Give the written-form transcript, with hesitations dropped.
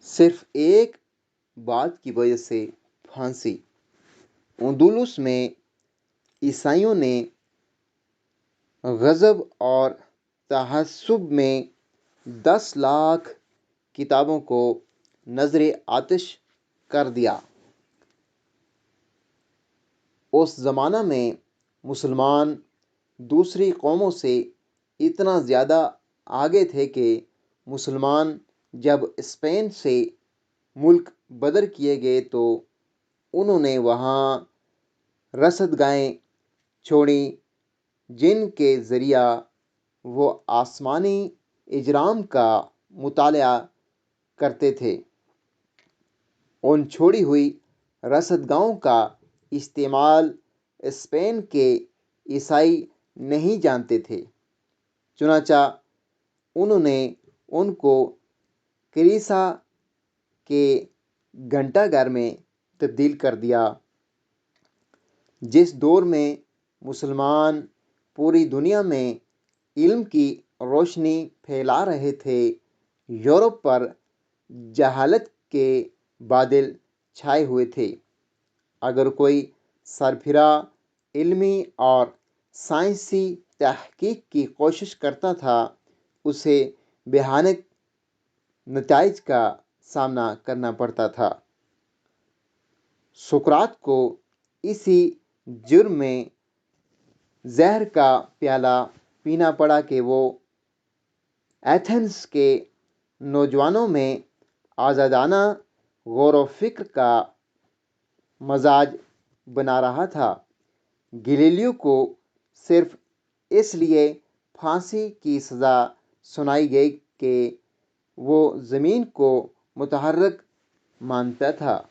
صرف ایک بات کی وجہ سے پھانسی۔ اندلس میں عیسائیوں نے غضب اور تعصب میں 10 لاکھ کتابوں کو نذر آتش کر دیا۔ اس زمانہ میں مسلمان دوسری قوموں سے اتنا زیادہ آگے تھے کہ مسلمان جب اسپین سے ملک بدر کیے گئے تو انہوں نے وہاں رصد گاہیں چھوڑیں جن کے ذریعہ وہ آسمانی اجرام کا مطالعہ کرتے تھے۔ ان چھوڑی ہوئی رصد گاہوں کا استعمال اسپین کے عیسائی نہیں جانتے تھے، چنانچہ انہوں نے ان کو کلیسا کے گھنٹہ گھر میں تبدیل کر دیا۔ جس دور میں مسلمان پوری دنیا میں علم کی روشنی پھیلا رہے تھے، یورپ پر جہالت کے بادل چھائے ہوئے تھے۔ اگر کوئی سربراہ علمی اور سائنسی تحقیق کی کوشش کرتا تھا، اسے بھیانک نتائج کا سامنا کرنا پڑتا تھا۔ سقراط کو اسی جرم میں زہر کا پیالہ پینا پڑا کہ وہ ایتھنز کے نوجوانوں میں آزادانہ غور و فکر کا مزاج بنا رہا تھا۔ گلیلیو کو صرف اس لیے پھانسی کی سزا سنائی گئی کہ وہ زمین کو متحرک مانتا تھا۔